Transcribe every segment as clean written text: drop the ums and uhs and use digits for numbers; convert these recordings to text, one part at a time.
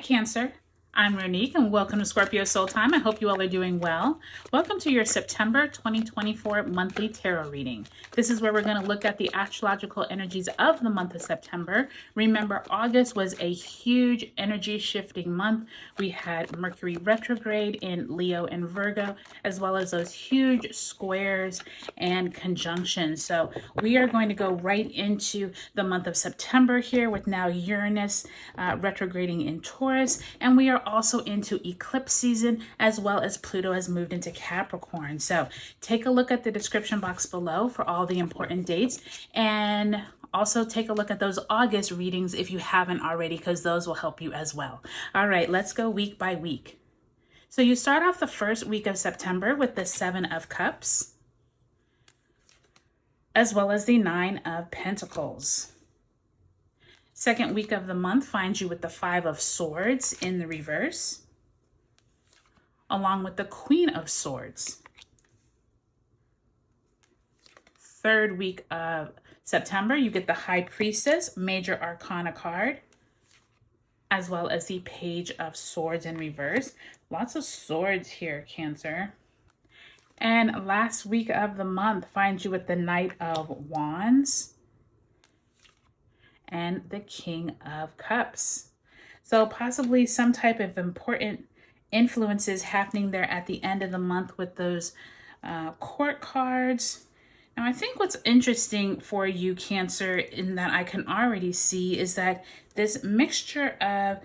Cancer. I'm Ronique and welcome to Scorpio Soul Time. I hope you all are doing well. Welcome to your September 2024 monthly tarot reading. This is where we're going to look at the astrological energies of the month of September. Remember, August was a huge energy shifting month. We had Mercury retrograde in Leo and Virgo, as well as those huge squares and conjunctions. So we are going to go right into the month of September here with now Uranus retrograding in Taurus, and we are also into eclipse season, as well as Pluto has moved into Capricorn. So take a look at the description box below for all the important dates, and also take a look at those August readings if you haven't already, because those will help you as well. All right, let's go week by week. So you start off the first week of September with the Seven of Cups, as well as the Nine of Pentacles. Second week of the month finds you with the Five of Swords in the reverse, along with the Queen of Swords. Third week of September, you get the High Priestess, Major Arcana card, as well as the Page of Swords in reverse. Lots of swords here, Cancer. And last week of the month finds you with the Knight of Wands and the King of Cups. So possibly some type of important influences happening there at the end of the month with those court cards. Now, I think what's interesting for you, Cancer, in that I can already see is that this mixture of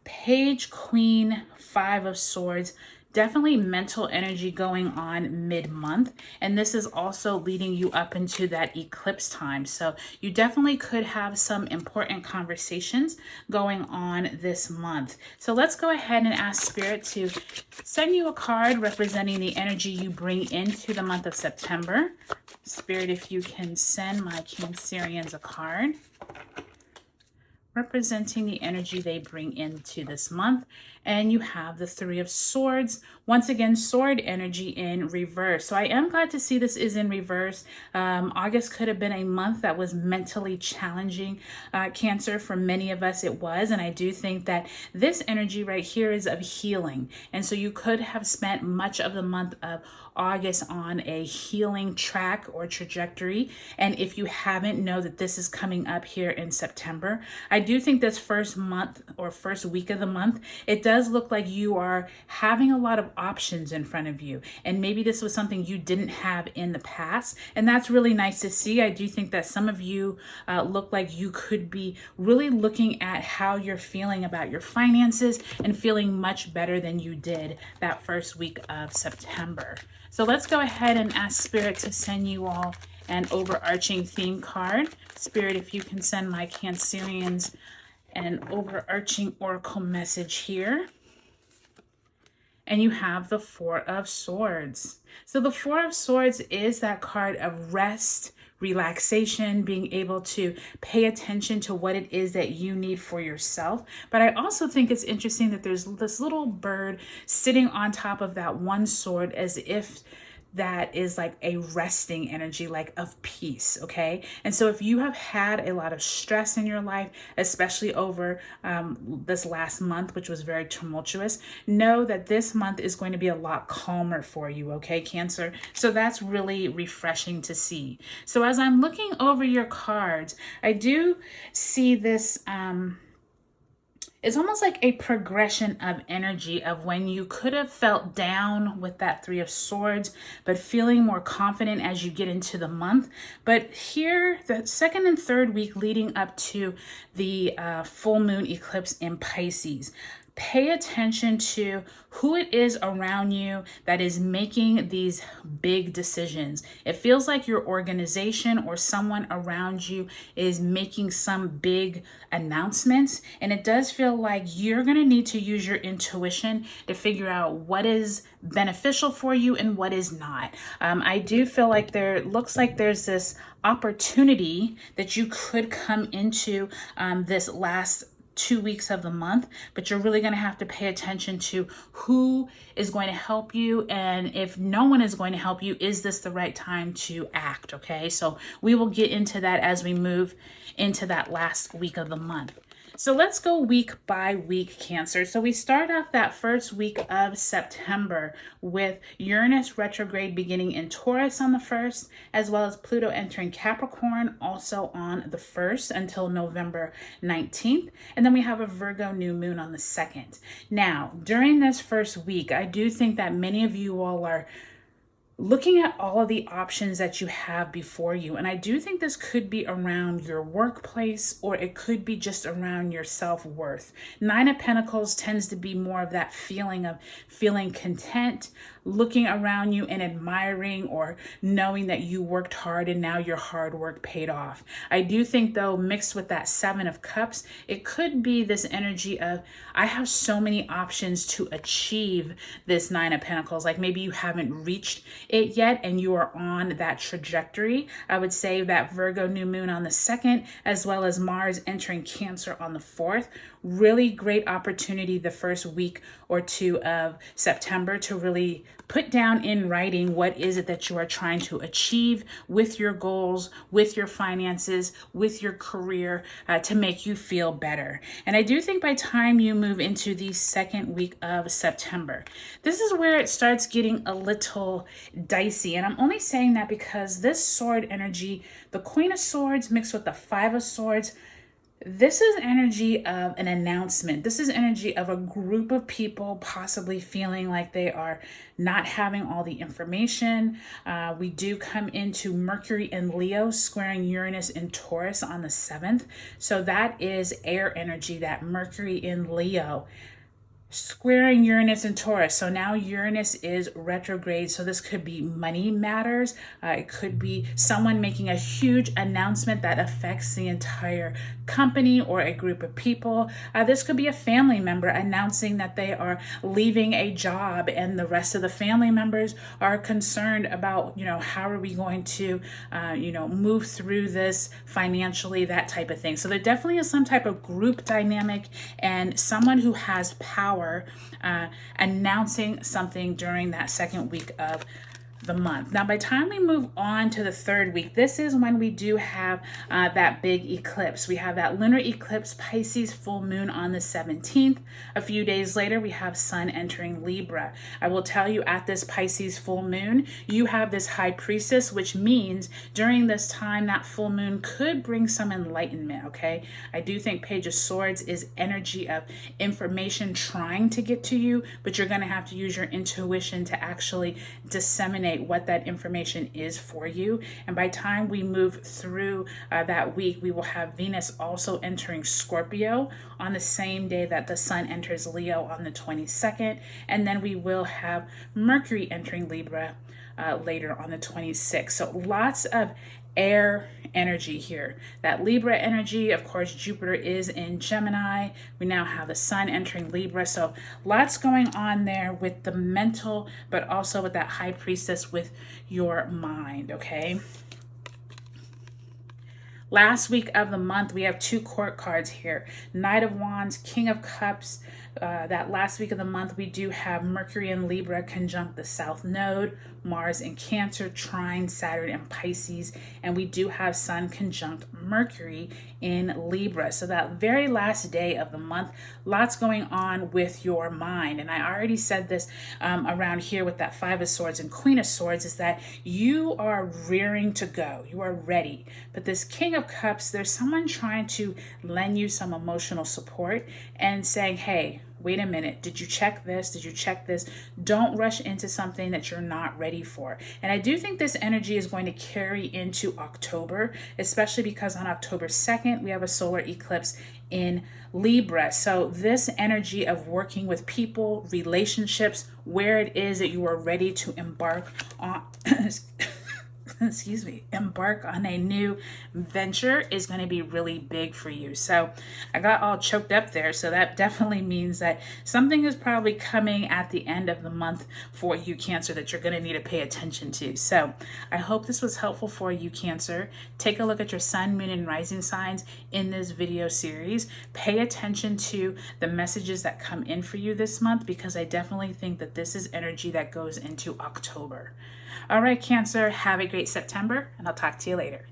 Page, Queen, Five of Swords, definitely mental energy going on mid-month, and this is also leading you up into that eclipse time. So you definitely could have some important conversations going on this month. So let's go ahead and ask Spirit to send you a card representing the energy you bring into the month of September. Spirit, if you can send my Cancerians a card representing the energy they bring into this month. And you have the Three of Swords. Once again, sword energy in reverse. So I am glad to see this is in reverse. August could have been a month that was mentally challenging, Cancer. For many of us, it was. And I do think that this energy right here is of healing. And so you could have spent much of the month of August on a healing track or trajectory. And if you haven't, know that this is coming up here in September. I do think this first month or first week of the month, it does look like you are having a lot of options in front of you. And maybe this was something you didn't have in the past. And that's really nice to see. I do think that some of you look like you could be really looking at how you're feeling about your finances and feeling much better than you did that first week of September. So let's go ahead and ask Spirit to send you all an overarching theme card. Spirit, if you can send my Cancerians an overarching oracle message here. And you have the Four of Swords. So the Four of Swords is that card of rest, relaxation, being able to pay attention to what it is that you need for yourself. But I also think it's interesting that there's this little bird sitting on top of that one sword, as if that is like a resting energy, like of peace. Okay. And so if you have had a lot of stress in your life, especially over this last month, which was very tumultuous, know that this month is going to be a lot calmer for you. Okay, Cancer. So that's really refreshing to see. So as I'm looking over your cards, I do see this, it's almost like a progression of energy of when you could have felt down with that Three of Swords, but feeling more confident as you get into the month. But here, the second and third week leading up to the full moon eclipse in Pisces, pay attention to who it is around you that is making these big decisions. It feels like your organization or someone around you is making some big announcements. And it does feel like you're going to need to use your intuition to figure out what is beneficial for you and what is not. I do feel like looks like there's this opportunity that you could come into this last 2 weeks of the month, but you're really going to have to pay attention to who is going to help you. And if no one is going to help you, is this the right time to act? Okay, so we will get into that as we move into that last week of the month. So let's go week by week, Cancer. So we start off that first week of September with Uranus retrograde beginning in Taurus on the 1st, as well as Pluto entering Capricorn also on the 1st until November 19th. And then we have a Virgo new moon on the 2nd. Now, during this first week, I do think that many of you all are looking at all of the options that you have before you. And I do think this could be around your workplace, or it could be just around your self-worth. Nine of Pentacles tends to be more of that feeling of feeling content, looking around you and admiring or knowing that you worked hard and now your hard work paid off. I do think though, mixed with that 7 of Cups, it could be this energy of, I have so many options to achieve this 9 of Pentacles. Like maybe you haven't reached it yet and you are on that trajectory. I would say that Virgo new moon on the 2nd, as well as Mars entering Cancer on the 4th, really great opportunity the first week or two of September to really put down in writing what is it that you are trying to achieve with your goals, with your finances, with your career, to make you feel better. And I do think by time you move into the second week of September, this is where it starts getting a little dicey. And I'm only saying that because this sword energy, the Queen of Swords mixed with the 5 of Swords, this is energy of an announcement. This is energy of a group of people possibly feeling like they are not having all the information. We do come into Mercury in Leo squaring Uranus in Taurus on the 7th. So that is air energy, that Mercury in Leo squaring Uranus and Taurus. So now Uranus is retrograde. So this could be money matters. It could be someone making a huge announcement that affects the entire company or a group of people. This could be a family member announcing that they are leaving a job and the rest of the family members are concerned about, how are we going to, move through this financially, that type of thing. So there definitely is some type of group dynamic and someone who has power announcing something during that second week of the month. Now, by the time we move on to the third week, this is when we do have that big eclipse. We have that lunar eclipse, Pisces full moon on the 17th. A few days later, we have Sun entering Libra. I will tell you at this Pisces full moon, you have this high priestess, which means during this time, that full moon could bring some enlightenment, okay? I do think Page of Swords is energy of information trying to get to you, but you're going to have to use your intuition to actually disseminate what that information is for you. And by the time we move through that week, we will have Venus also entering Scorpio on the same day that the Sun enters Leo on the 22nd. And then we will have Mercury entering Libra later on the 26th. So lots of air energy here. That Libra energy, of course, Jupiter is in Gemini. We now have the Sun entering Libra. So lots going on there with the mental, but also with that high priestess with your mind, okay? Last week of the month, we have 2 court cards here. Knight of Wands, King of Cups. That last week of the month, we do have Mercury in Libra conjunct the South Node, Mars in Cancer, trine Saturn in Pisces, and we do have Sun conjunct Mercury in Libra. So that very last day of the month, lots going on with your mind. And I already said this around here with that 5 of Swords and Queen of Swords, is that you are rearing to go. You are ready. But this King of Cups, there's someone trying to lend you some emotional support and saying, hey, wait a minute, did you check this? Did you check this? Don't rush into something that you're not ready for. And I do think this energy is going to carry into October, especially because on October 2nd, we have a solar eclipse in Libra. So this energy of working with people, relationships, where it is that you are ready to embark on embark on a new venture is going to be really big for you. So I got all choked up there. So that definitely means that something is probably coming at the end of the month for you, Cancer, that you're going to need to pay attention to. So I hope this was helpful for you, Cancer. Take a look at your sun, moon, and rising signs in this video series. Pay attention to the messages that come in for you this month, because I definitely think that this is energy that goes into October. All right, Cancer, have a great September, and I'll talk to you later.